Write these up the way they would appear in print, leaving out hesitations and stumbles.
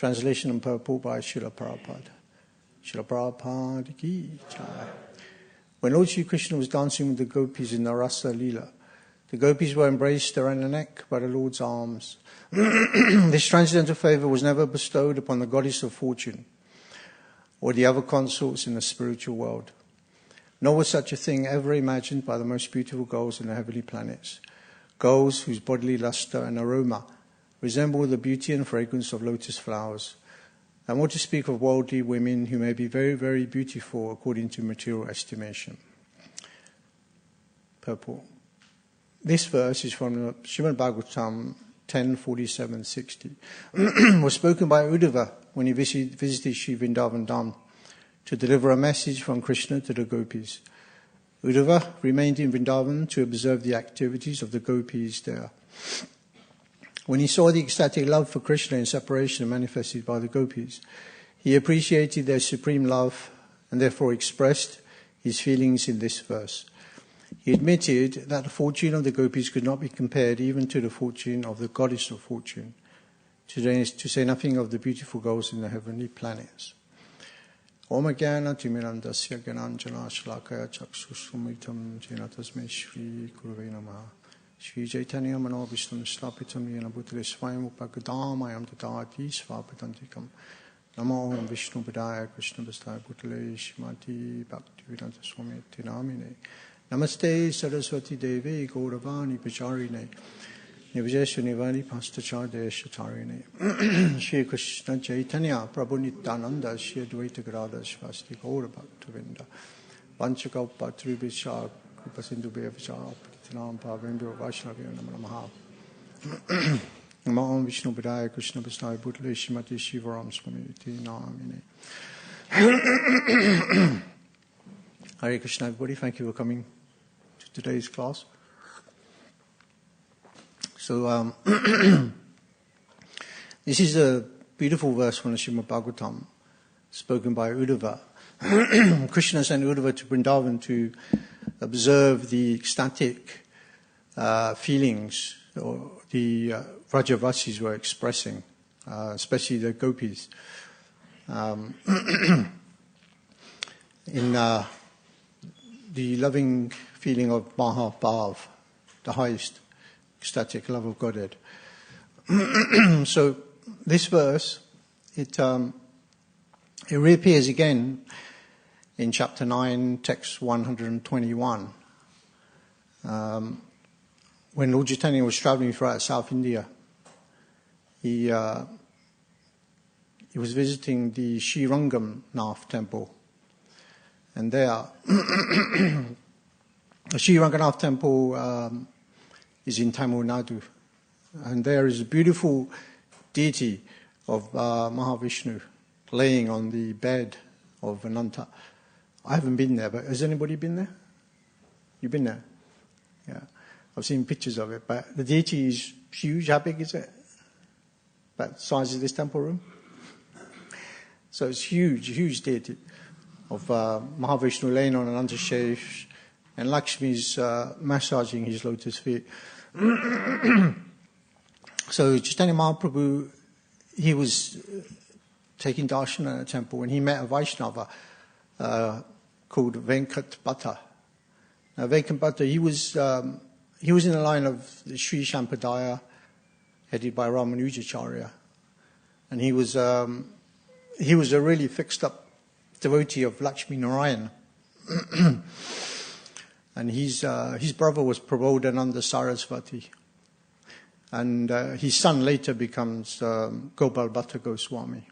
Translation and purport by Srila Prabhupada. Srila Prabhupada ki jai. When Lord Sri Krishna was dancing with the gopis in the Rasa Lila, the gopis were embraced around the neck by the Lord's arms. This transcendental favour was never bestowed upon the goddess of fortune or the other consorts in the spiritual world. Nor was such a thing ever imagined by the most beautiful girls in the heavenly planets, girls whose bodily lustre and aroma resemble the beauty and fragrance of lotus flowers, and what to speak of worldly women who may be very, very beautiful according to material estimation. Purport. This verse is from Srimad Bhagavatam 10:47-60. Was spoken by Uddhava when he visited Sri Vrindavan Dham to deliver a message from Krishna to the gopis. Uddhava remained in Vrindavan to observe the activities of the gopis there. When he saw the ecstatic love for Krishna in separation manifested by the gopis, he appreciated their supreme love and therefore expressed his feelings in this verse. He admitted that the fortune of the gopis could not be compared even to the fortune of the goddess of fortune, to say nothing of the beautiful girls in the heavenly planets. Om Jnana Timirandasya Gyananjana Shalakaya Chakshusrumitam Jena Tasmai Shri Gurave Namaha. Shri Chaitanya Mano Vishnu Stapitam Yena Bhutale Swayam Upakadamayam Tatati Svapatantikam. Namo Om Vishnu Padaya Krishna Bastaya Bhutale Shrimati Bhaktivedanta Swami Tinamine. Namaste Saraswati Devi Gauravani Pacharine. Nivajeshwa Nivani Pastachardaya Shatarine. Shri Krishna Chaitanya Prabhu Nityananda Shri Advaita Gadadhar Shivasti Gaura Bhaktivedanta. Vanchakalpa Tribhisha Kripa Sindhu Bhavacha Patitanam Bhavendra Vaishnavya Namo Namaha. Namo Om Vishnu Padaya Krishna Bastaya Bhutale Shrimati Shivaram Swami Tinamine. Hare Krishna, everybody. Thank you for coming to today's class. So, this is a beautiful verse from the Srimad Bhagavatam, spoken by Uddhava. Krishna sent Uddhava to Vrindavan to observe the ecstatic feelings the Vrajavasis were expressing, especially the gopis. In the loving feeling of Mahabhav, the highest ecstatic love of Godhead. So this verse, it reappears again in chapter 9, text 121, when Lord Chaitanya was traveling throughout South India. He was visiting the Sri Ranganath temple. And there, the Sri Ranganath temple is in Tamil Nadu. And there is a beautiful deity of Mahavishnu laying on the bed of Ananta. I haven't been there, but has anybody been there? You've been there? Yeah. I've seen pictures of it, but the deity is huge. How big is it? About the size of this temple room? So it's huge, huge deity of Mahavishnu laying on an undershave, and Lakshmi's massaging his lotus feet. So Chaitanya Mahaprabhu, he was taking darshan at a temple when he met a Vaishnava called Venkat Bhatta. Now Venkat Bhatta, he was in the line of the Sri Sampadaya, headed by Ramanujacharya, and he was a really fixed up devotee of Lakshmi Narayan. And his brother was Prabodhananda Sarasvati. And his son later becomes Gopal Bhatta Goswami.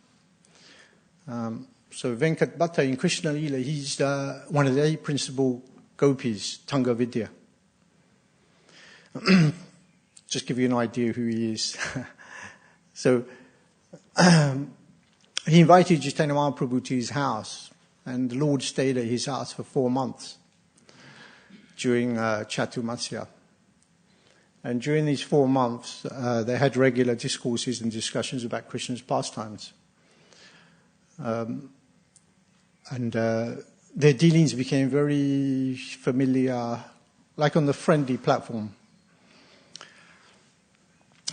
So Venkat Bhatta in Krishna Lila, he's one of the 8 principal gopis, Tanga Vidya. Just give you an idea who he is. So he invited Chaitanya Mahaprabhu to his house, and the Lord stayed at his house for 4 months during Chaturmasya. And during these 4 months, they had regular discourses and discussions about Krishna's pastimes. And their dealings became very familiar, like on the friendly platform.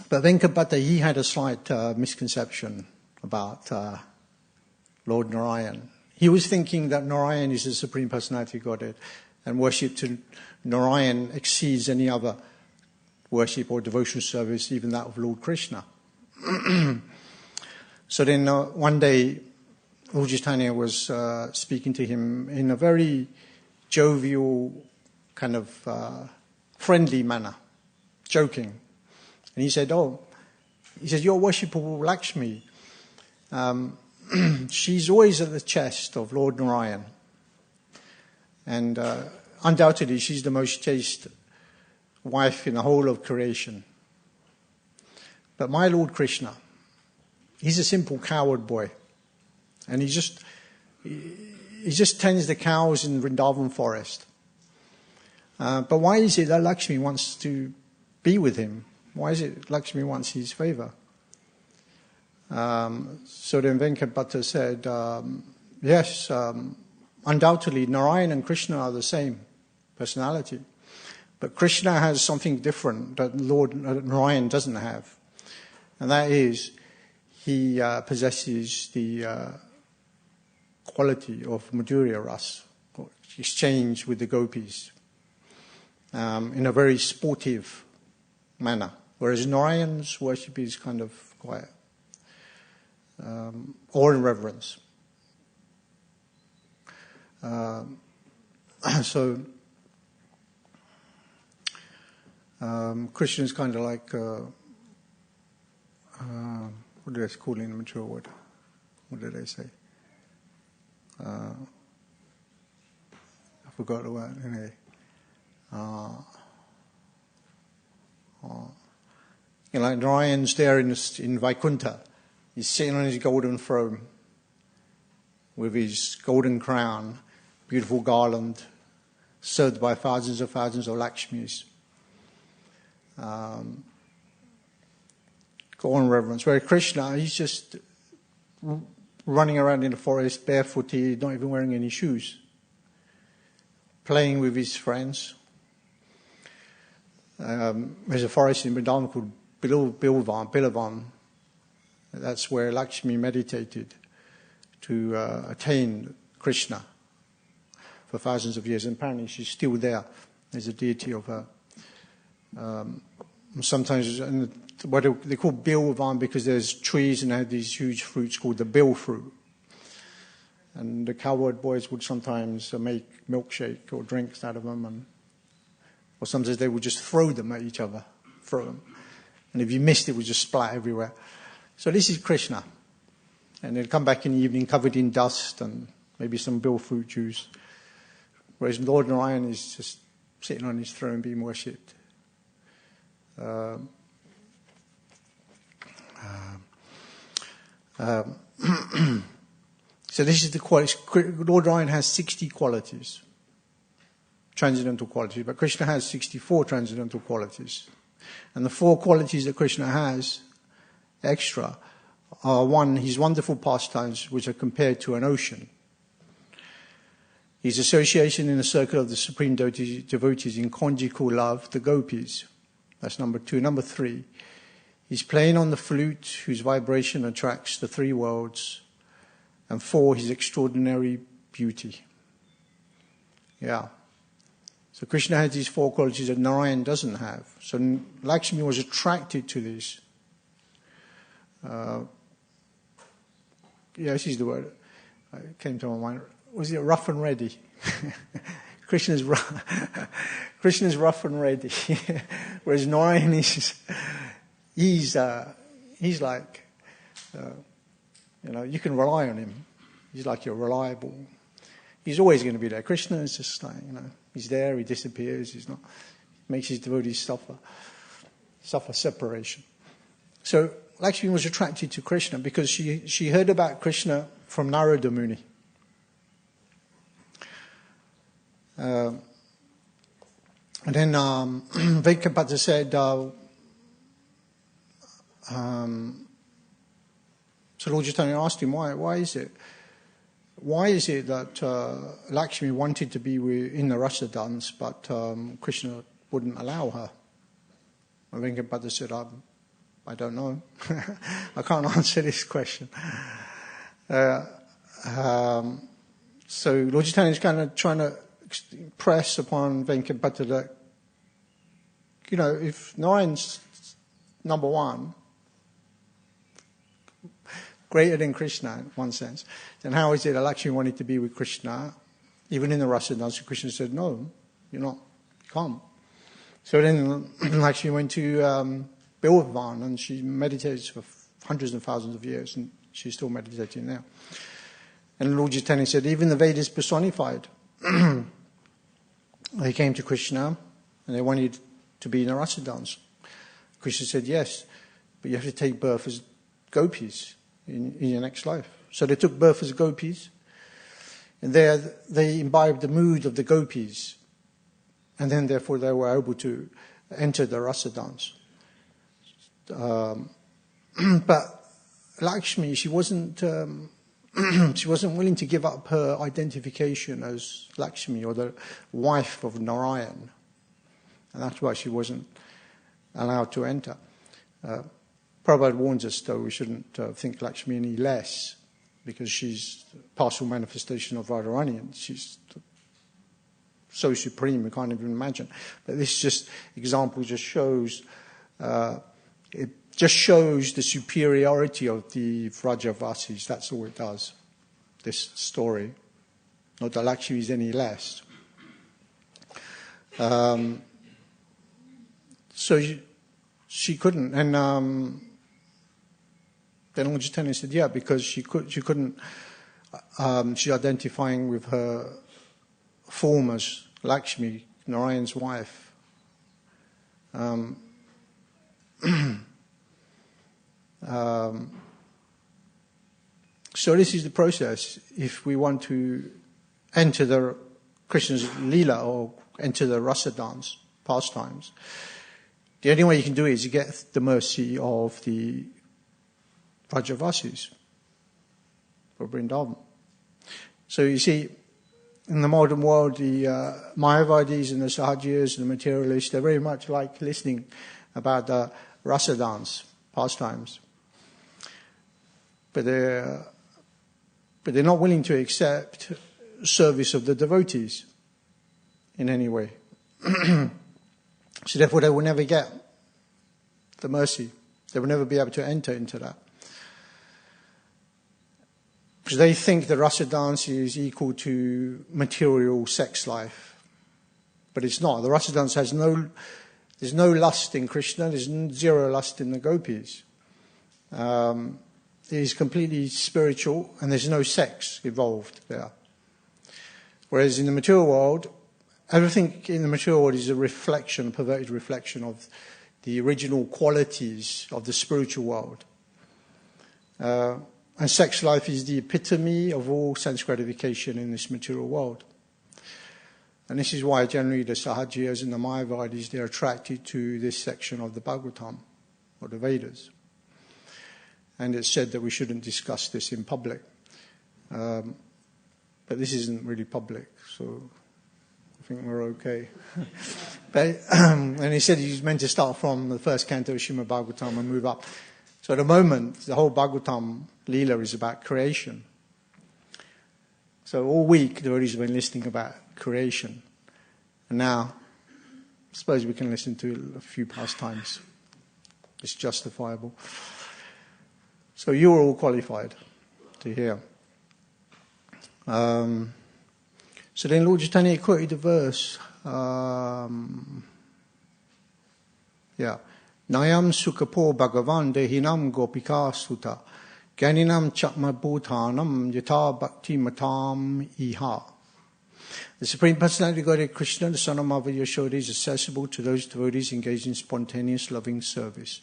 But Venkat Bhatta, he had a slight misconception about Lord Narayan. He was thinking that Narayan is the Supreme Personality of Godhead, and worship to Narayan exceeds any other worship or devotional service, even that of Lord Krishna. So then one day, Lord Chaitanya was speaking to him in a very jovial, kind of friendly manner, joking. And he said, you're worshipable Lakshmi. She's always at the chest of Lord Narayan. And undoubtedly, she's the most chaste wife in the whole of creation. But my Lord Krishna, he's a simple coward boy. And he just tends the cows in the Vrindavan forest. But why is it that Lakshmi wants to be with him? Why is it Lakshmi wants his favor? So then Venkatbhatta said, yes, undoubtedly Narayan and Krishna are the same personality. But Krishna has something different that Lord Narayan doesn't have. And that is, he possesses the quality of Madhurya Ras, exchange with the gopis, in a very sportive manner. Whereas Narayan's worship is kind of quiet. Or in reverence. So Krishna is kind of like what do they call it in the mature word? What did they say? I forgot the word. Anyway, like Narayan's there in Vaikuntha. He's sitting on his golden throne with his golden crown, beautiful garland, served by thousands of Lakshmis. Go on reverence. Whereas Krishna, he's just running around in the forest barefooted, not even wearing any shoes, playing with his friends. There's a forest in Vrindavan called Bilavan. That's where Lakshmi meditated to attain Krishna for thousands of years. And apparently she's still there. There's a deity of her. Sometimes what they call Bilavan because there's trees and they have these huge fruits called the bil fruit. And the cowherd boys would sometimes make milkshake or drinks out of them. Or sometimes they would just throw them at each other. Throw them. And if you missed, it would just splat everywhere. So this is Krishna. And they'll come back in the evening covered in dust and maybe some bil fruit juice. Whereas Lord Narayan is just sitting on his throne being worshipped. So this is the quality. Lord Narayan has 60 qualities, transcendental qualities, but Krishna has 64 transcendental qualities. And the 4 qualities that Krishna has extra are one, his wonderful pastimes, which are compared to an ocean. His association in the circle of the supreme devotees in conjugal love, the gopis. That's number 2. Number 3, he's playing on the flute whose vibration attracts the 3 worlds. And 4, his extraordinary beauty. Yeah. So Krishna has these 4 qualities that Narayan doesn't have. So Lakshmi was attracted to these. This is the word that came to my mind. Was it rough and ready? Krishna's rough and ready. Whereas Narayan he's like, you can rely on him. He's like you're reliable. He's always going to be there. Krishna is just like, he's there, he disappears, he's not, makes his devotees suffer separation. So Lakshmi was attracted to Krishna because she heard about Krishna from Narada Muni. And then Venkatbhatta said, so Lord Chaitanya asked him, why is it that Lakshmi wanted to be in the rasa dance, but Krishna wouldn't allow her? And Venkatbhatta said, I don't know. I can't answer this question. So Lord Chaitanya is kind of trying to press upon Venkapati that, if Narayan's number one, greater than Krishna in one sense, then how is it that Lakshmi wanted to be with Krishna? Even in the rasa dance, Krishna said, no, you're not, you can't. So then Lakshmi went to Bilvavan, and she meditated for hundreds and thousands of years, and she's still meditating now. And Lord Chaitanya said, even the Vedas personified. They came to Krishna, and they wanted to be in a rasa dance. Krishna said, yes, but you have to take birth as gopis in your next life. So they took birth as gopis, and there they imbibed the mood of the gopis, and then therefore they were able to enter the rasa dance. But Lakshmi, she wasn't willing to give up her identification as Lakshmi, or the wife of Narayan, and that's why she wasn't allowed to enter. Prabhupada warns us, though, we shouldn't think Lakshmi any less, because she's a partial manifestation of Radharani, and she's so supreme we can't even imagine. But this example just shows the superiority of the Vrajavasis. That's all it does, this story. Not that Lakshmi is any less. So she couldn't, and then Lord Chaitanya said, yeah, because she couldn't. She's identifying with her form as Lakshmi, Narayan's wife. So this is the process. If we want to enter the Krishna's Leela, or enter the rasa dance pastimes, the only way you can do it is you get the mercy of the Vrajavasis for Vrindavan. So you see, in the modern world, the Mayavadis and the Sahajiyas and the materialists, they're very much like listening about the rasa dance pastimes. But they're not willing to accept service of the devotees in any way. So therefore they will never get the mercy. They will never be able to enter into that. Because they think the rasa dance is equal to material sex life. But it's not. The rasa dance there's no lust in Krishna, there's zero lust in the gopis. It is completely spiritual, and there's no sex involved there. Whereas in the material world, everything in the material world is a perverted reflection of the original qualities of the spiritual world. And sex life is the epitome of all sense gratification in this material world. And this is why generally the Sahajiyas and the Mayavadis, they're attracted to this section of the Bhagavatam, or the Vedas. And it's said that we shouldn't discuss this in public. But this isn't really public, so I think we're okay. And he said he's meant to start from the first canto of Srimad Bhagavatam and move up. So at the moment, the whole Bhagavatam Leela is about creation. So all week, the devotees have been listening about creation. And now, I suppose we can listen to a few pastimes. It's justifiable. So you are all qualified to hear. So then Lord Chaitanya quoted the verse. Nayam sukapo bhagavan dehinam gopika sutta gyaninam chakma bhutanam yata bhakti matam iha. The Supreme Personality of Godhead Krishna, the son of Mother Yashoda, is accessible to those devotees engaged in spontaneous loving service.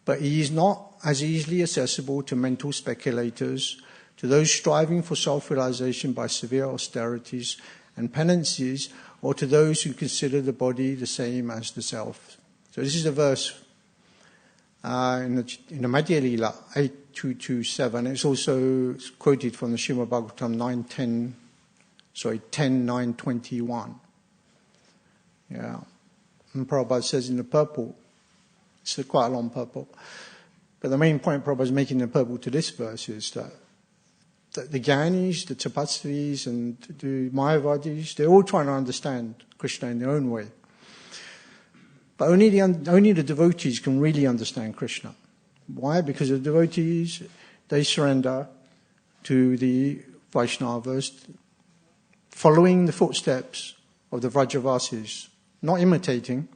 But he is not as easily accessible to mental speculators, to those striving for self-realization by severe austerities and penances, or to those who consider the body the same as the self. So this is a verse in the Madhya Lila 8.27. It's also quoted from the Srimad Bhagavatam 10.9.21. Yeah. And Prabhupada says in the purport, It's quite a long purport. But the main point Prabhupada is making in the purport to this verse is that the Gyanis, the Tapasvis, and the Mayavadis, they're all trying to understand Krishna in their own way. But only the devotees can really understand Krishna. Why? Because the devotees, they surrender to the Vaishnavas, following the footsteps of the Vrajavasis, not imitating.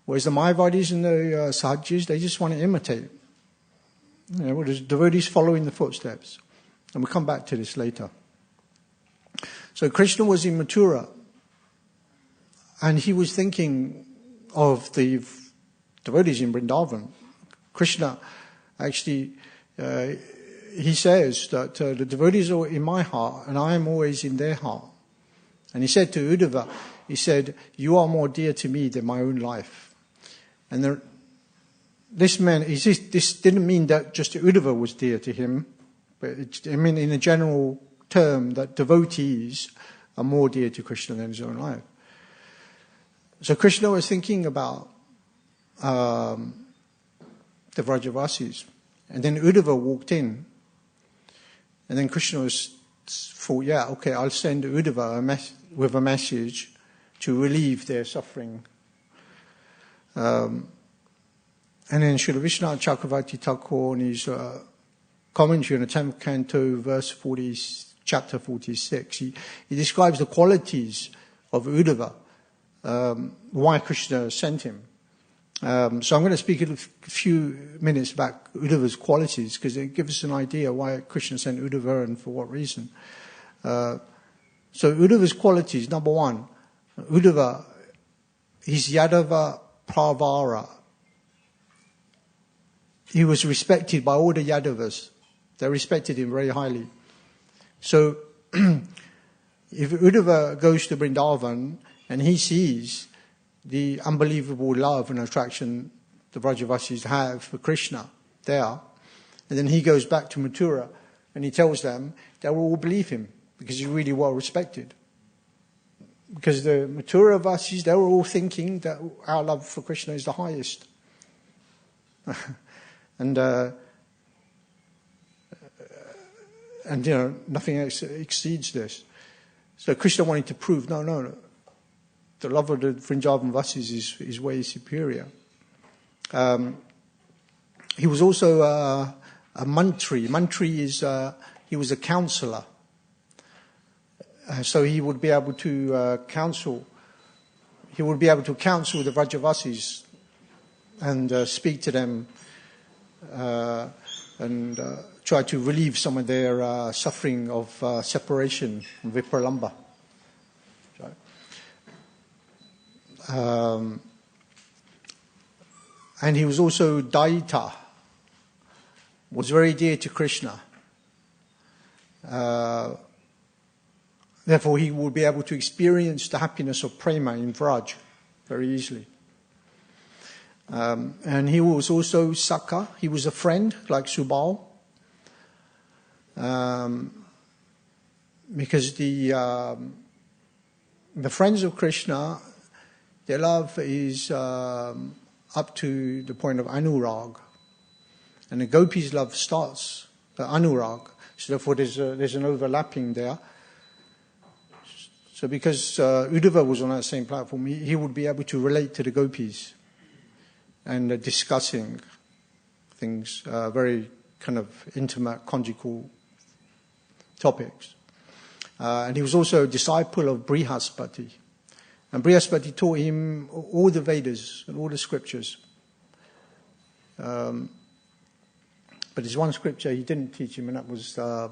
Whereas the Mayavadis and the Sahajis, they just want to imitate. The devotees following the footsteps. And we'll come back to this later. So Krishna was in Mathura, and he was thinking of the devotees in Vrindavan. Krishna actually, he says that the devotees are in my heart, and I am always in their heart. And he said to Uddhava, he said, you are more dear to me than my own life. And this didn't mean that just Uddhava was dear to him, but I mean in a general term that devotees are more dear to Krishna than his own life. So Krishna was thinking about the Vrajavasis. And then Uddhava walked in. And then Krishna thought, yeah, okay, I'll send Uddhava with a message to relieve their suffering. And then Srila Vishnu Chakravarti Thakur in his commentary on the 10th canto, chapter 46, he describes the qualities of Uddhava, why Krishna sent him. So I'm going to speak a few minutes about Uddhava's qualities, because it gives us an idea why Krishna sent Uddhava and for what reason. So Uddhava's qualities, number one, Uddhava, he's Yadava Pravara. He was respected by all the Yadavas. They respected him very highly. So if Uddhava goes to Vrindavan and he sees the unbelievable love and attraction the Vrajavasis have for Krishna there, and then he goes back to Mathura and he tells them, they will all believe him because he's really well respected. Because the Mathura Vasis, they were all thinking that our love for Krishna is the highest. And nothing else exceeds this. So Krishna wanted to prove, no, the love of the Vrindavan Vasis is way superior. He was also a mantri. Mantri is, he was a counselor. So he would be able to counsel. He would be able to counsel the Vrajavasis and speak to them and try to relieve some of their suffering of separation from Vipralamba. And he was also Daita, was very dear to Krishna. Therefore, he would be able to experience the happiness of prema in Vraj very easily. And he was also Sakha. He was a friend, like Subal. Because the friends of Krishna, their love is up to the point of anurag. And the gopis' love starts at anurag. So therefore there's an overlapping there. So because Uddhava was on that same platform, he would be able to relate to the gopis and discussing things, very kind of intimate, conjugal topics. And he was also a disciple of Brihaspati. And Brihaspati taught him all the Vedas and all the scriptures. But there's one scripture he didn't teach him, and that was the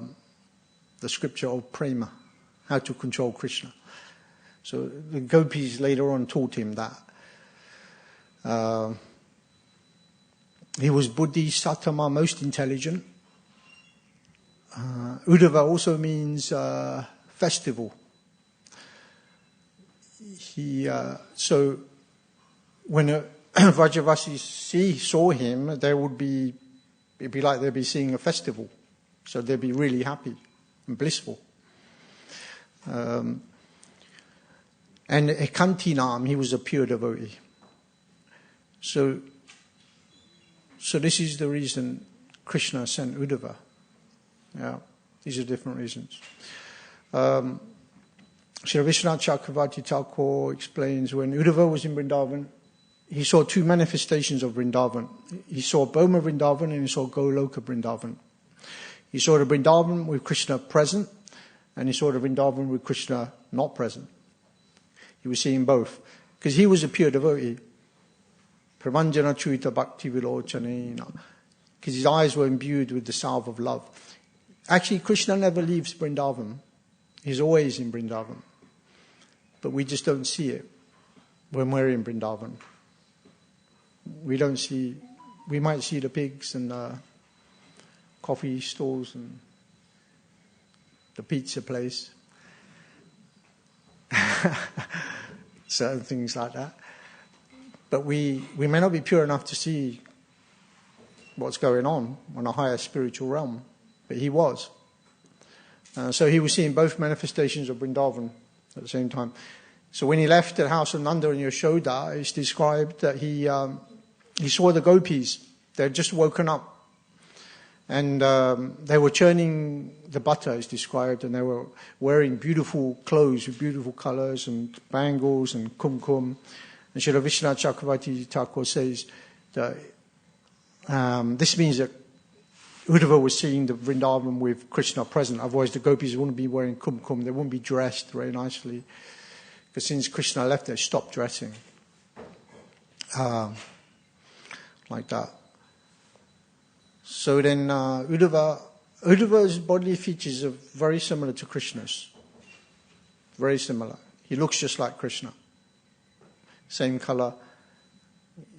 scripture of Prema, how to control Krishna. So the gopis later on taught him that. He was Buddhi Sattama, most intelligent. Uddhava also means festival. So when Vrajavasis saw him, it'd be like they'd be seeing a festival. So they'd be really happy and blissful. And Ekantinam, he was a pure devotee. So So this is the reason Krishna sent Uddhava. Yeah, these are different reasons. Sri Vishwanath Chakravarti Thakur explains when Uddhava was in Vrindavan, he saw two manifestations of Vrindavan. He saw Bhoma Vrindavan and he saw Goloka Vrindavan. He saw the Vrindavan with Krishna present and he saw the Vrindavan with Krishna not present. He was seeing both. Because he was a pure devotee. Pramanjana Chuita Bhakti Vilochanena. Because his eyes were imbued with the salve of love. Actually, Krishna never leaves Vrindavan. He's always in Vrindavan. But we just don't see it when we're in Vrindavan. We might see the pigs and the coffee stalls and the pizza place. Certain things like that. But we may not be pure enough to see what's going on a higher spiritual realm. But he was. So he was seeing both manifestations of Vrindavan at the same time. So when he left the house of Nanda and Yashoda, it's described that he saw the gopis. They had just woken up. And they were churning the butter, it's described, and they were wearing beautiful clothes with beautiful colours and bangles and kumkum. And Srila Vishwanath Chakravarti Thakur says that this means that Uddhava was seeing the Vrindavan with Krishna present. Otherwise the gopis wouldn't be wearing kumkum, they wouldn't be dressed very nicely. Because since Krishna left, they stopped dressing. Like that. So then Uddhava's bodily features are very similar to Krishna's. Very similar. He looks just like Krishna. Same colour.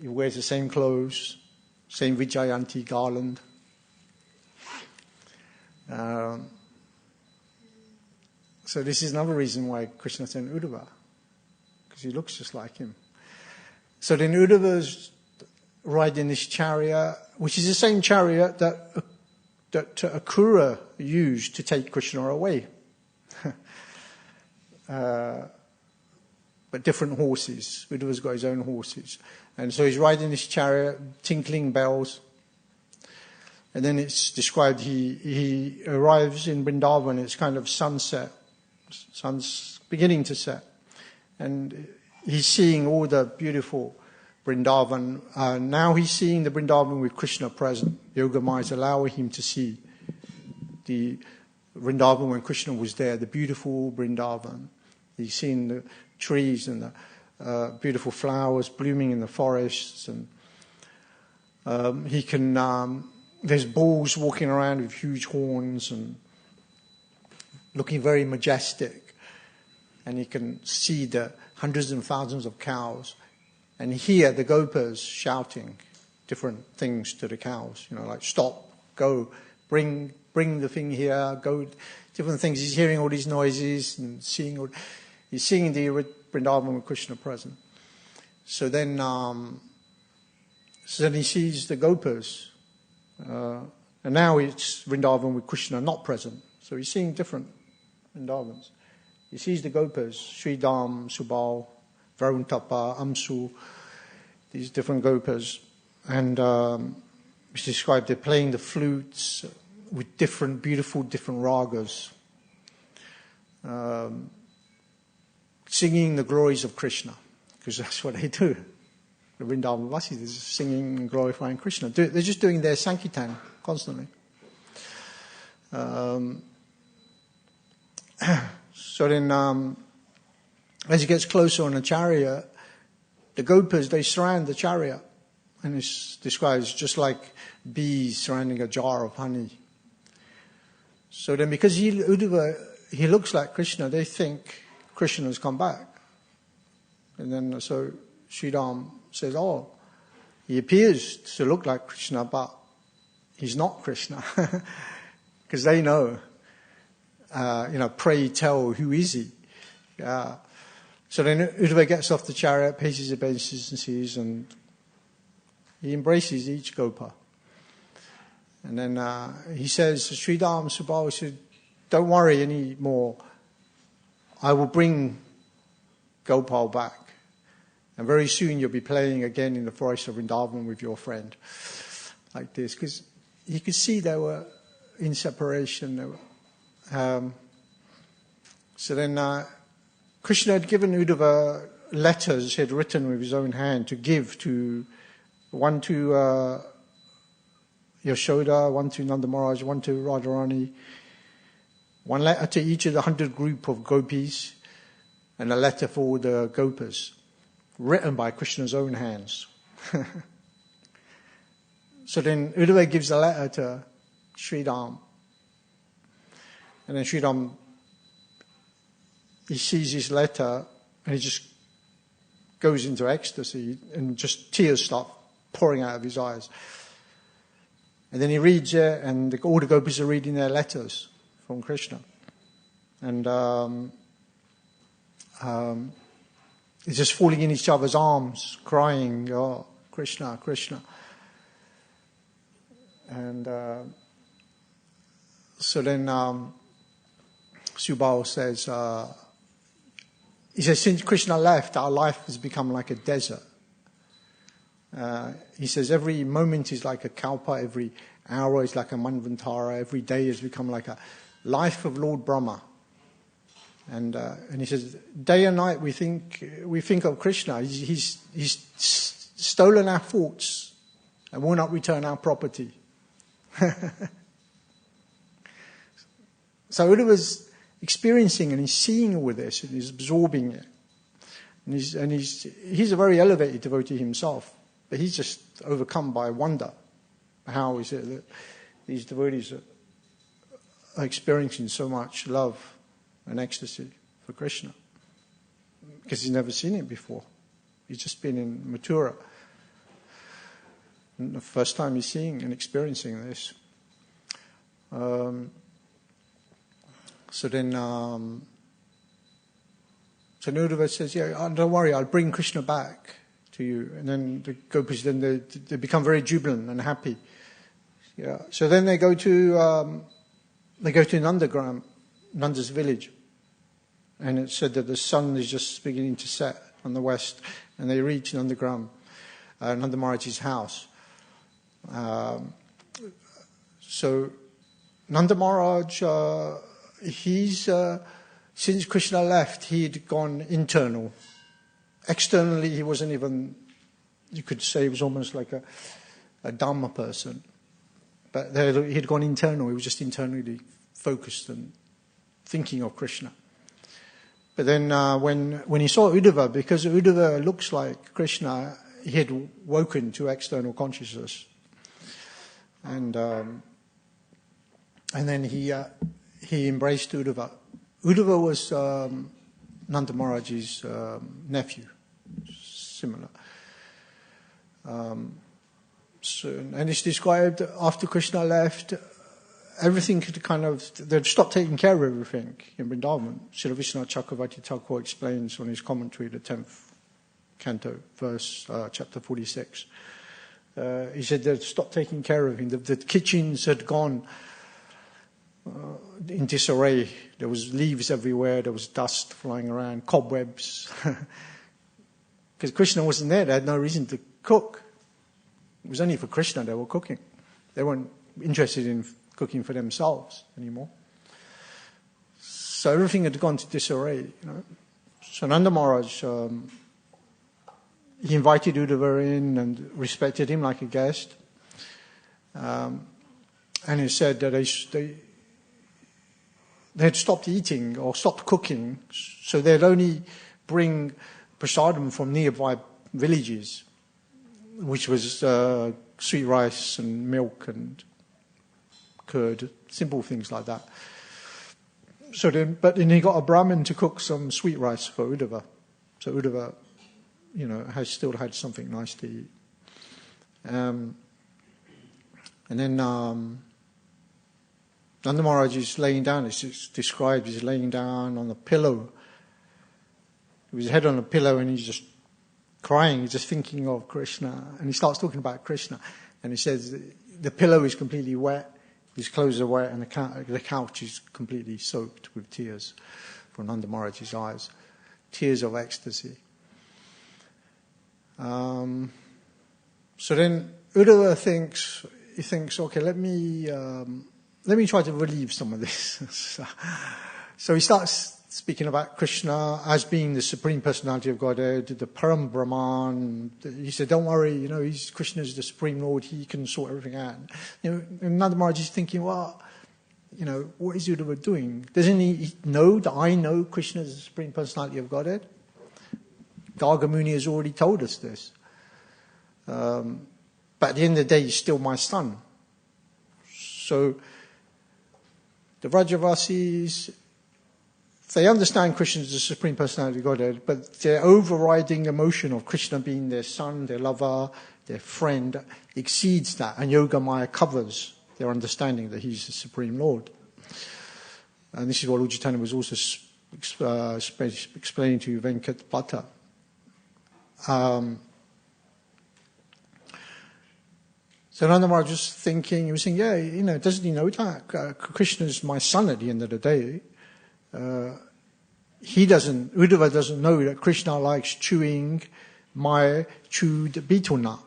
He wears the same clothes. Same Vijayanti garland. So this is another reason why Krishna sent Uddhava. Because he looks just like him. So then Uddhava's riding this chariot, which is the same chariot that Akrura used to take Krishna away. But different horses. Uddhava's got his own horses. And so he's riding this chariot, tinkling bells. And then it's described he arrives in Vrindavan, it's kind of sunset. Sun's beginning to set. And he's seeing all the beautiful Vrindavan. Now he's seeing the Vrindavan with Krishna present. Yoga Maya is allowing him to see the Vrindavan when Krishna was there, the beautiful Vrindavan. He's seeing the trees and the beautiful flowers blooming in the forests. And he can... there's bulls walking around with huge horns and looking very majestic. And you can see the hundreds and thousands of cows. And hear the gopas shouting different things to the cows. Like stop, go, bring the thing here, go, different things. He's hearing all these noises and he's seeing the Vrindavan with Krishna present. So then he sees the gopas. And now it's Vrindavan with Krishna not present. So he's seeing different Vrindavans. He sees the gopas, Sridham, Subal, Varuntapa, Amsu, these different gopas. And it's described they're playing the flutes with different ragas. Singing the glories of Krishna, because that's what they do. The Vrindavan Vasis is singing and glorifying Krishna. They're just doing their Sankirtan constantly. So then, as he gets closer on the chariot, the gopas, they surround the chariot. And it's described as just like bees surrounding a jar of honey. So then, because Uddhava, he looks like Krishna, they think Krishna has come back. And then, so Sridham says, he appears to look like Krishna, but he's not Krishna. Because they know, pray tell, who is he? So then Uddhava gets off the chariot, pays his obeisances, and he embraces each gopa. And then he says, Sridham Subal said, don't worry anymore. I will bring Gopal back. And very soon you'll be playing again in the forest of Vrindavan with your friend. like this, because you could see they were in separation. They were, so then Krishna had given Uddhava letters he had written with his own hand to give to, one to Yashoda, one to Nanda Maharaj, one to Radharani, one letter to each of the 100 group of gopis, and a letter for the gopas, written by Krishna's own hands. So then Uddhava gives a letter to Sri Ram. And then Sri Ram, he sees his letter and he just goes into ecstasy and just tears start pouring out of his eyes. And then he reads it, and all the gopis are reading their letters from Krishna. And he's just falling in each other's arms, crying, "Oh, Krishna, Krishna." And so then Subal says, he says, since Krishna left, our life has become like a desert. He says, every moment is like a kalpa, every hour is like a manvantara, every day has become like a life of Lord Brahma. And he says, day and night we think of Krishna. He's stolen our thoughts and will not return our property. So Uddhava was experiencing and he's seeing all this and he's absorbing it. And he's a very elevated devotee himself, but he's just overcome by wonder. How is it that these devotees are experiencing so much love and ecstasy for Krishna? Because he's never seen it before. He's just been in Mathura. And the first time he's seeing and experiencing this. So then Uddhava says, yeah, don't worry, I'll bring Krishna back to you. And then the gopis, then they become very jubilant and happy. Yeah. So then they go to Nanda's village. And it said that the sun is just beginning to set on the west. And they reach Nanda Maharaj's house. So Nanda Maharaj, since Krishna left, he'd gone internal. Externally, he wasn't even, you could say he was almost like a Dhamma person. But he'd gone internal, he was just internally focused and thinking of Krishna. But then when he saw Uddhava, because Uddhava looks like Krishna, he had woken to external consciousness. And then he embraced Uddhava. Uddhava was Nanda Maharaj's nephew, similar. And it's described after Krishna left, everything had they'd stopped taking care of everything in Vrindavan. Srila Vishwanath Chakravarti Thakur explains on his commentary, the 10th canto, chapter 46. He said they'd stopped taking care of him. The kitchens had gone in disarray. There was leaves everywhere. There was dust flying around, cobwebs. Because Krishna wasn't there. They had no reason to cook. It was only for Krishna they were cooking. They weren't interested in cooking for themselves anymore. So everything had gone to disarray. So Nanda Maharaj, he invited Uddhava in and respected him like a guest. And he said that they had stopped eating or stopped cooking, so they'd only bring prasadam from nearby villages, which was sweet rice and milk and curd, simple things like that. But then he got a Brahmin to cook some sweet rice for Uddhava. So Uddhava, has still had something nice to eat. And then Nanda Maharaj is laying down, it's described, he's laying down on a pillow. With his head on a pillow and he's just crying, he's just thinking of Krishna. And he starts talking about Krishna. And he says the pillow is completely wet, his clothes are wet, and the couch is completely soaked with tears from Nanda Maharaj's eyes. Tears of ecstasy. So then Uddhava thinks, he thinks, okay, let me try to relieve some of this. So he starts speaking about Krishna as being the Supreme Personality of Godhead, the Param Brahman. He said, don't worry, Krishna is the Supreme Lord, he can sort everything out. And Nanda Maharaj is thinking, well, what is Uddhava doing? Doesn't he know that I know Krishna is the Supreme Personality of Godhead? Garga Muni has already told us this. But at the end of the day, he's still my son. So the Vrajavasis, they understand Krishna is the Supreme Personality of Godhead, but their overriding emotion of Krishna being their son, their lover, their friend, exceeds that. And Yogamaya covers their understanding that he's the Supreme Lord. And this is what Lord Chaitanya was also explaining to Venkat Bhatta. So Nanda Maharaj was thinking, he was saying, doesn't he know that? Krishna is my son at the end of the day. Uddhava doesn't know that Krishna likes chewing my chewed betel nut.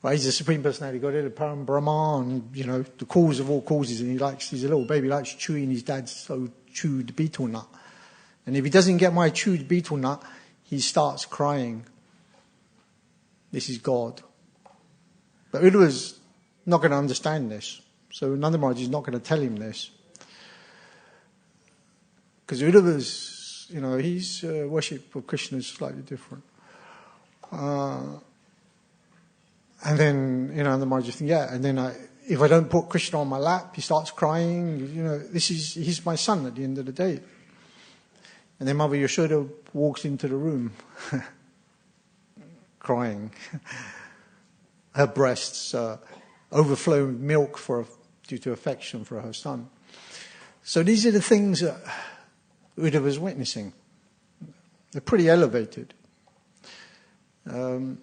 Right, he's the Supreme Personality of Godhead, the Param Brahman, the cause of all causes, and he's a little baby, likes chewing his dad's chewed betel nut. And if he doesn't get my chewed betel nut, he starts crying. This is God. But Uddhava's not going to understand this. So Nanda Maharaj is not going to tell him this. Because Uddhava's, his worship of Krishna is slightly different. And then, Nanda Maharaj is thinking, and then if I don't put Krishna on my lap, he starts crying. He's my son at the end of the day. And then Mother Yashoda walks into the room, crying. Her breasts overflow with milk due to affection for her son. So these are the things that Uddhava was witnessing. They're pretty elevated. And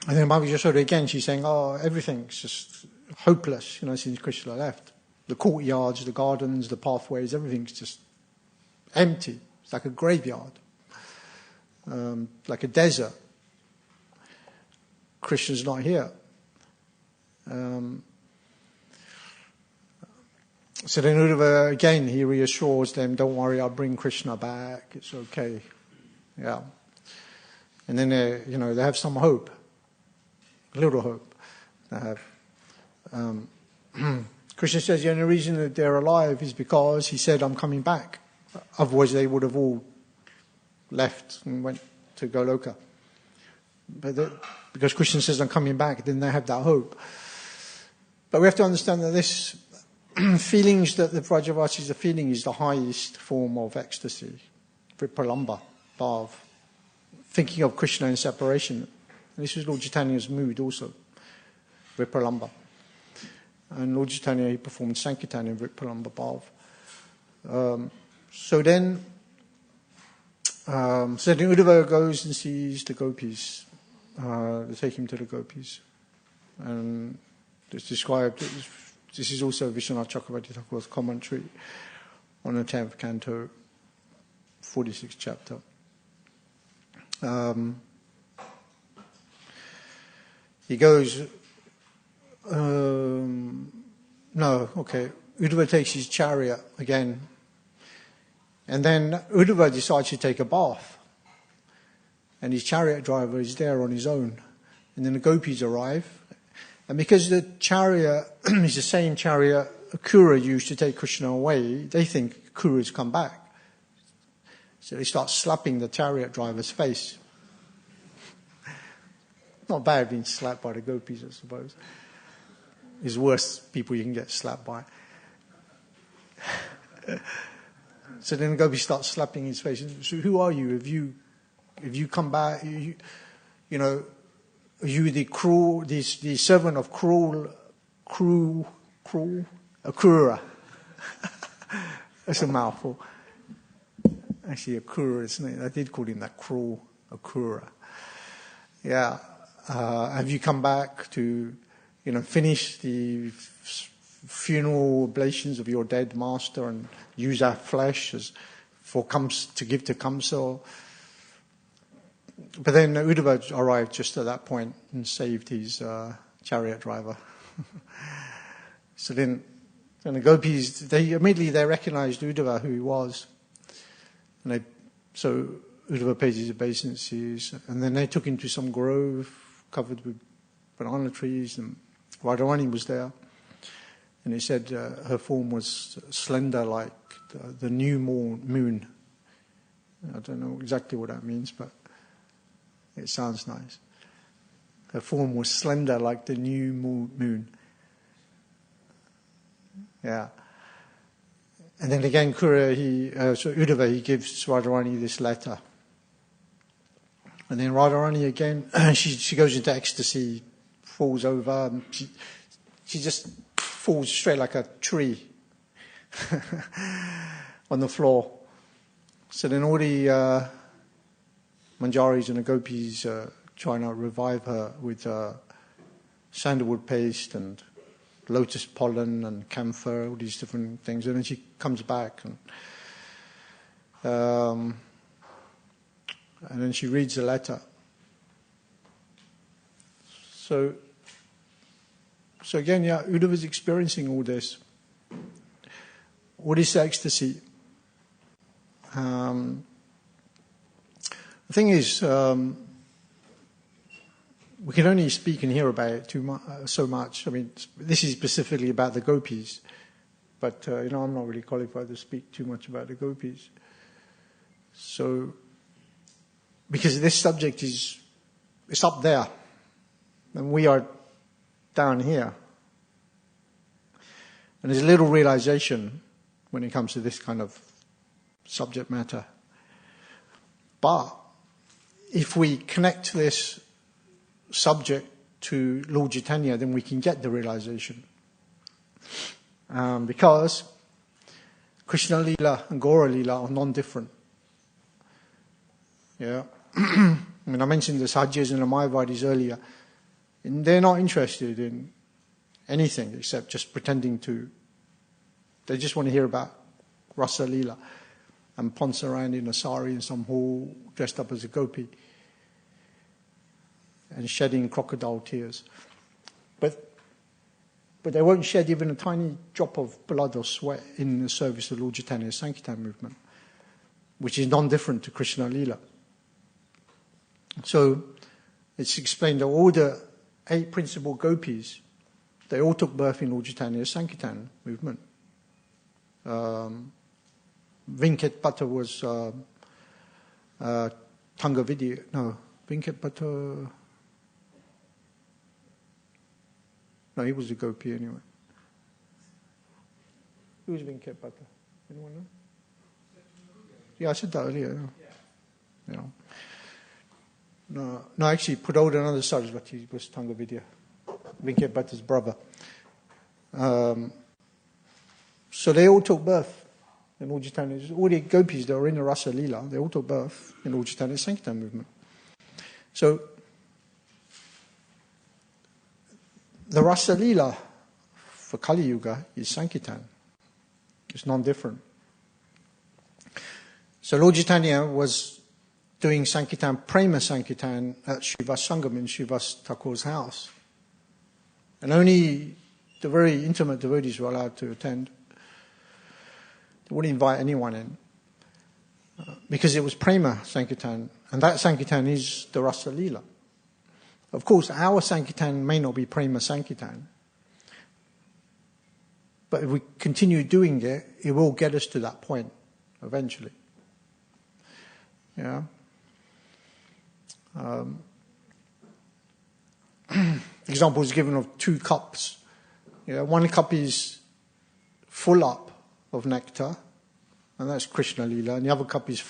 then Mother Yashoda again, she's saying, everything's just hopeless, since Krishna left. The courtyards, the gardens, the pathways, everything's just empty. It's like a graveyard, like a desert. Krishna's not here. So then Uddhava, again, he reassures them, don't worry, I'll bring Krishna back, it's okay. Yeah. And then they have some hope. A little hope they have. Krishna says the only reason that they're alive is because he said, I'm coming back. Otherwise they would have all left and went to Goloka. But because Krishna says, I'm coming back, then they have that hope. But we have to understand that this feelings that the Vrajavasis are feeling is the highest form of ecstasy. Vipralamba, bhav. Thinking of Krishna in separation. And this was Lord Chaitanya's mood also. Vipralamba. And Lord Chaitanya, he performed Sankirtan in Vipralamba bhav. So then Uddhava goes and sees the gopis. They take him to the gopis. And it's described, this is also Vishwanath Chakravarti Thakur's commentary on the 10th canto, 46th chapter. He goes, Uddhava takes his chariot again. And then Uddhava decides to take a bath. And his chariot driver is there on his own. And then the gopis arrive. And because the chariot is the same chariot Akura used to take Krishna away, they think Akura's come back. So they start slapping the chariot driver's face. Not bad being slapped by the gopis, I suppose. It's worse people you can get slapped by. So then the gopis start slapping his face. So who are you? Have you come back? Are you the cruel, the servant of cruel, Akura? That's a mouthful. Actually, Akura, isn't it? I did call him that, cruel Akura. Yeah. Have you come back to, finish the funeral oblations of your dead master and use our flesh to give to Kamsa? But then Uddhava arrived just at that point and saved his chariot driver. So then the gopis, they immediately recognized Uddhava, who he was. And so Uddhava paid his obeisances, and then they took him to some grove covered with banana trees, and Radharani was there. And he said her form was slender like the new moon. I don't know exactly what that means, but it sounds nice. Her form was slender like the new moon. Yeah. And then again, Uddhava, he gives Radharani this letter. And then Radharani again, she goes into ecstasy, falls over, and she just falls straight like a tree on the floor. So then all the manjaris and the gopis trying to revive her with sandalwood paste and lotus pollen and camphor, all these different things. And then she comes back and then she reads the letter. So again, Uddhava is experiencing all this ecstasy. The thing is, we can only speak and hear about it so much. I mean, this is specifically about the gopis, but I'm not really qualified to speak too much about the gopis. So, because this subject it's up there, and we are down here, and there's little realization when it comes to this kind of subject matter. But if we connect this subject to Lord Chaitanya, then we can get the realization. Because Krishna Lila and Gaura Lila are non-different. Yeah. I mean, I mentioned the Sajjas and the Mayavadis earlier. And they're not interested in anything except just pretending to. They just want to hear about Rasa Lila and ponce around in a sari in some hall dressed up as a gopi and shedding crocodile tears. But they won't shed even a tiny drop of blood or sweat in the service of Lord Chaitanya's Sankirtan movement, which is non-different to Krishna Lila. So it's explained that all the 8 principal gopis, they all took birth in Lord Chaitanya's Sankirtan movement. Vinket Bhatta was Tanga Vidya. No, Vinket Bhatta. No, he was a gopi anyway. Who was Vinket Bhatta? Anyone know? Yeah, I said that earlier. Yeah. No, actually, Pudodananda Saraswati was Tanga Vidya, Vinket Bhatta's brother. So they all took birth in Lord Chaitanya's. All the gopis that were in the Rasa Lila, they all took birth in Lord Chaitanya's Sankirtan movement. So the Rasa Lila for Kali Yuga is Sankirtan. It's non-different. So Lord Chaitanya was doing Sankirtan, Prema Sankirtan at Srivas Sangam in Srivas Thakur's house. And only the very intimate devotees were allowed to attend. They wouldn't invite anyone in. Because it was Prema Sankirtan, and that Sankirtan is the Rasa Lila. Of course, our Sankirtan may not be Prema Sankirtan, but if we continue doing it, it will get us to that point eventually. Yeah. Example is given of 2 cups. One cup is full up of nectar, and that's Krishna Lila, and the other cup is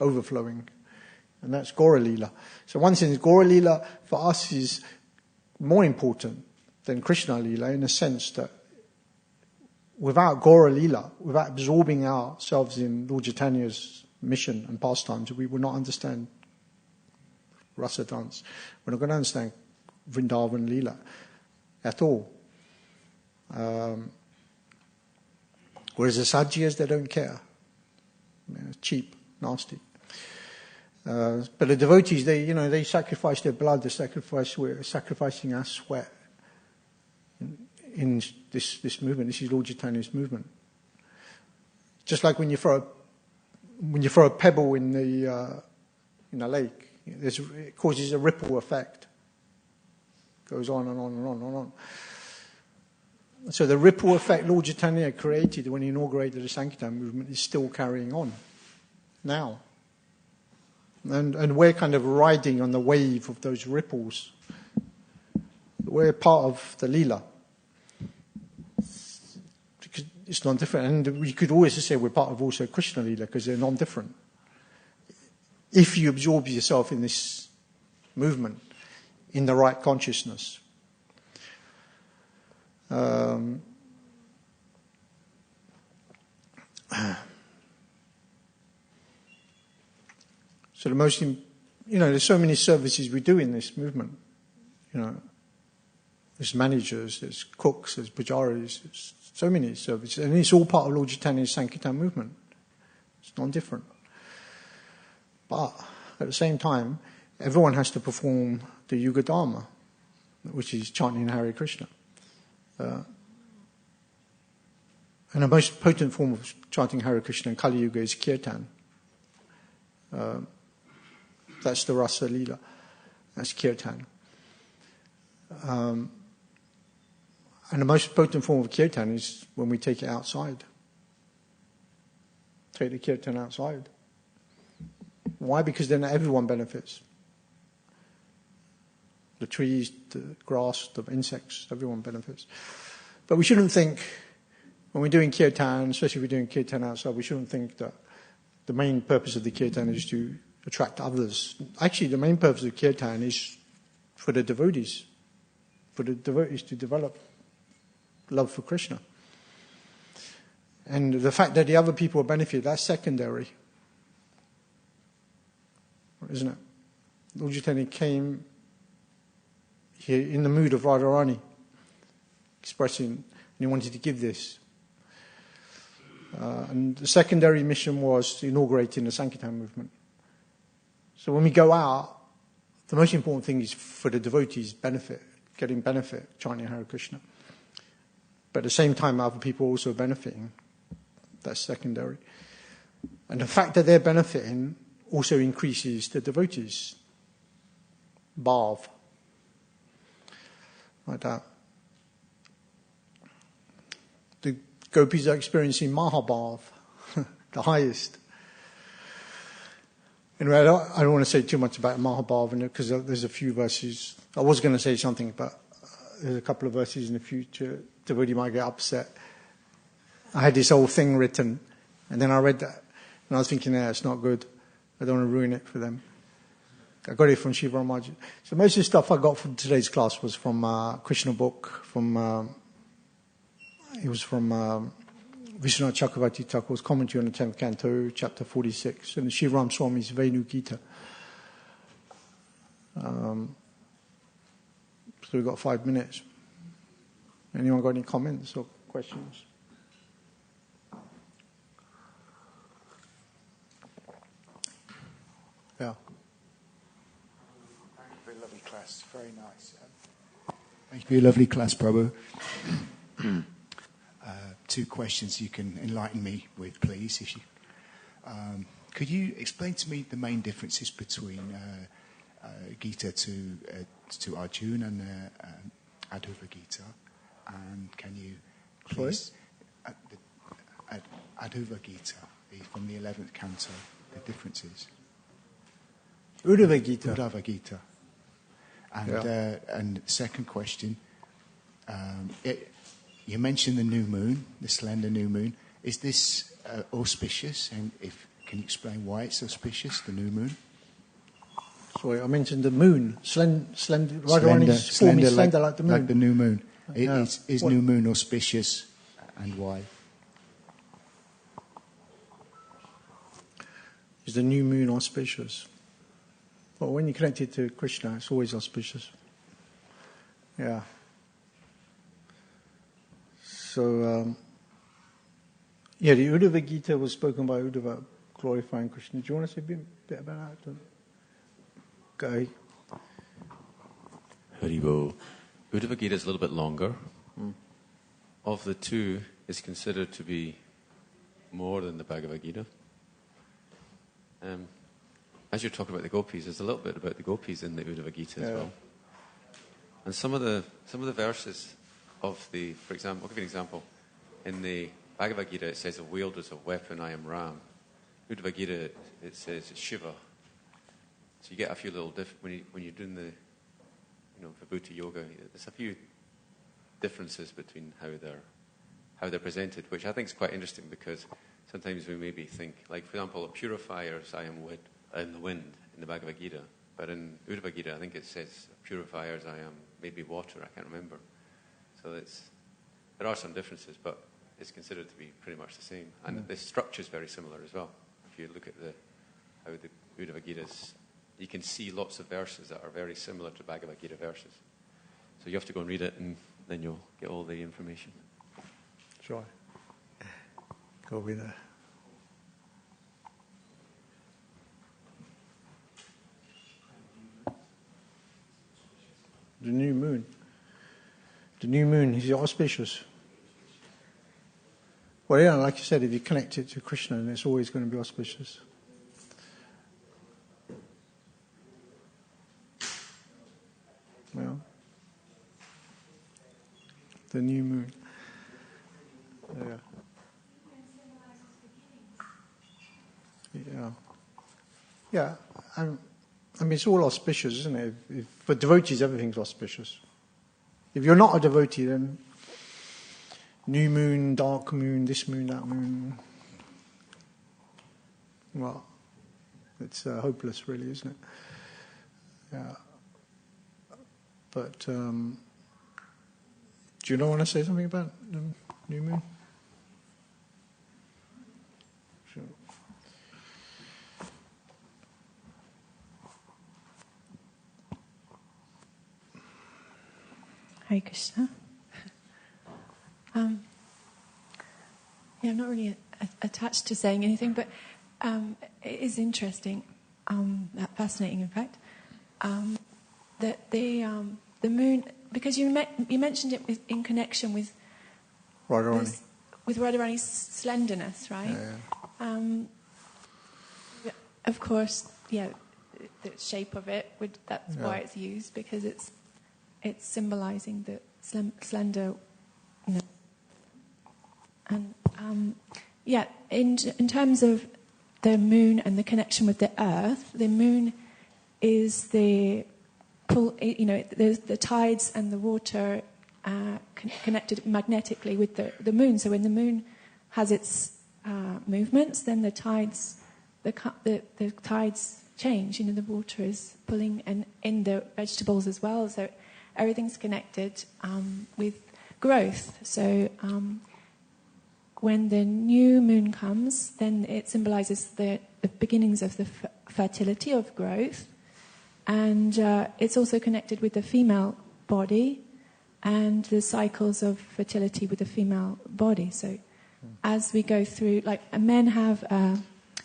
overflowing, and that's Gaura Lila. So one sense, Gaura Lila for us is more important than Krishna Lila in the sense that without Gaura Lila, without absorbing ourselves in Lord Chaitanya's mission and pastimes, we will not understand Rasa dance. We're not going to understand Vrindavan Lila at all. Whereas the Sajjas, they don't care. Cheap, nasty. But the devotees, they sacrifice their blood, we're sacrificing our sweat in this movement. This is Lord Chaitanya's movement. Just like when you throw a pebble in a lake, it causes a ripple effect. Goes on and on and on and on. So the ripple effect Lord Chaitanya created when he inaugurated the Sankirtan movement is still carrying on now. And we're kind of riding on the wave of those ripples. We're part of the Lila. Because it's non-different. And we could always say we're part of also Krishna Lila because they're non-different. If you absorb yourself in this movement, in the right consciousness. So there's so many services we do in this movement. There's managers, there's cooks, there's pujaris, there's so many services. And it's all part of Lord Chaitanya's Sankirtan movement. It's non-different. But at the same time, everyone has to perform the Yuga Dharma, which is chanting Hare Krishna. And the most potent form of chanting Hare Krishna in Kali Yuga is Kirtan. That's the Rasa Lila. That's Kirtan. And the most potent form of Kirtan is when we take it outside. Take the Kirtan outside. Why? Because then everyone benefits. The trees, the grass, the insects, everyone benefits. But we shouldn't think, when we're doing Kirtan, especially if we're doing Kirtan outside, we shouldn't think that the main purpose of the Kirtan is to attract others. Actually, the main purpose of Kirtan is for the devotees to develop love for Krishna. And the fact that the other people benefit, that's secondary. Isn't it? Lord Chaitanya came here in the mood of Radharani, expressing, and he wanted to give this. And the secondary mission was inaugurating the Sankirtan movement. So when we go out, the most important thing is for the devotees' benefit, getting benefit, chanting Hare Krishna. But at the same time, other people also benefiting. That's secondary. And the fact that they're benefiting also increases the devotees' bhav. Like that. The gopis are experiencing Mahabhav, the highest. Anyway, I don't want to say too much about Mahabhav because there's a few verses. I was going to say something, but there's a couple of verses in the future. Devotee might get upset. I had this whole thing written, and then I read that, and I was thinking, it's not good. I don't want to ruin it for them. I got it from Shiva Ramaji. So most of the stuff I got from today's class was from Krishna book. It was from Vishwanath Chakravarti Thakur's commentary on the 10th canto, chapter 46, and the Shiva Ram Swami's Venu Gita. So we've got 5 minutes. Anyone got any comments or questions? Yeah. Thank you for a lovely class. Very nice. Thank you for your lovely class, Prabhu. 2 questions you can enlighten me with, please. Could you explain to me the main differences between Gita to Arjuna and Adhuva Gita? And can you please... Adhuva Gita, from the 11th canto, the differences. Uddhava Gita. Uddhava Gita. And second question, you mentioned the new moon, the slender new moon. Is this auspicious? And can you explain why it's auspicious, the new moon? Sorry, I mentioned the moon. Slender like the moon. Like the new moon. Yeah. Is new moon auspicious, and why? Is the new moon auspicious? Well, when you connect it to Krishna, it's always auspicious. Yeah. So, the Uddhava Gita was spoken by Uddhava, glorifying Krishna. Do you want to say a bit about that? Go. Haribo. Uddhava Gita is a little bit longer. Of the two, it's considered to be more than the Bhagavad Gita. As you're talking about the gopis, there's a little bit about the gopis in the Uddhava Gita as well. And some of the verses of the, for example, I'll give you an example. In the Bhagavad Gita, it says, "A wielder's a weapon, I am Ram." Uddhava Gita, it says Shiva. So you get a few little when you're doing the, Vibhuti yoga. There's a few differences between how they're presented, which I think is quite interesting because sometimes we maybe think, like for example, purifiers, I am wood in the wind in the Bhagavad Gita, but in Uddhava Gita, I think it says purifiers, I am maybe water. I can't remember. So there are some differences, but it's considered to be pretty much the same, and the structure is very similar as well. If you look at how the Uddhava Gita is, you can see lots of verses that are very similar to Bhagavad Gita verses. So you have to go and read it, and then you'll get all the information. Sure. Go with it. The new moon. The new moon, is it auspicious? Well, yeah, like you said, if you connect it to Krishna, then it's always going to be auspicious. Well, the new moon. Yeah. I mean, it's all auspicious, isn't it? For devotees, everything's auspicious. If you're not a devotee, then new moon, dark moon, this moon, that moon. Well, it's hopeless, really, isn't it? Yeah. But do you not want to say something about the new moon? Sure. Hare Krishna. I'm not really attached to saying anything, but it is interesting, fascinating, in fact, that the moon, because you mentioned it in connection with Radharani. With Radharani's slenderness, right? Yeah. Of course, the shape of it, that's why it's used, because it's symbolizing the slender. And in terms of the moon and the connection with the earth, the moon is the tides and the water connected magnetically with the moon. So when the moon has its movements, then the tides change. The water is pulling, and in the vegetables as well. So everything's connected with growth. So when the new moon comes, then it symbolizes the beginnings of the fertility of growth. And it's also connected with the female body and the cycles of fertility with the female body. So as we go through, like men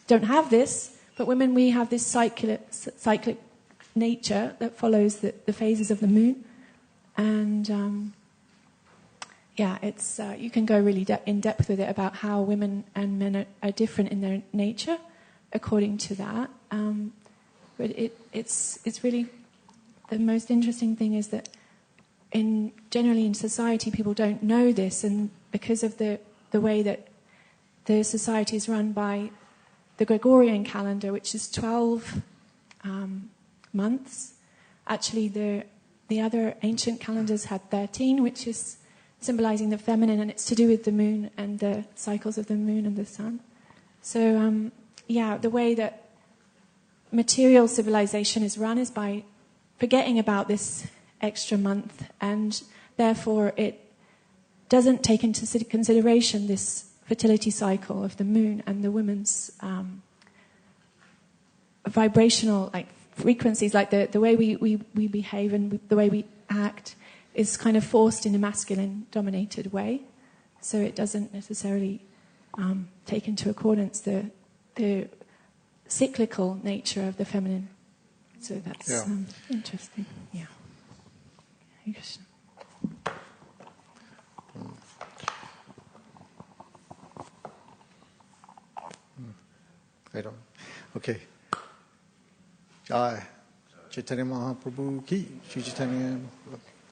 don't have this, but women, we have this cyclic nature that follows the phases of the moon. And it's you can go really in depth with it about how women and men are different in their nature according to that. But it's really, the most interesting thing is that generally in society people don't know this, and because of the way that the society is run by the Gregorian calendar, which is 12 months. Actually, the other ancient calendars had 13, which is symbolizing the feminine, and it's to do with the moon and the cycles of the moon and the sun. So, the way that material civilization is run is by forgetting about this extra month, and therefore it doesn't take into consideration this fertility cycle of the moon and the woman's vibrational frequencies, like the way we behave and the way we act is kind of forced in a masculine-dominated way. So it doesn't necessarily take into accordance the cyclical nature of the feminine So that's Yeah. interesting. Yeah. Hare Krishna. I don't. Okay. Jai Chaitanya Mahaprabhu ki, Shri Chaitanya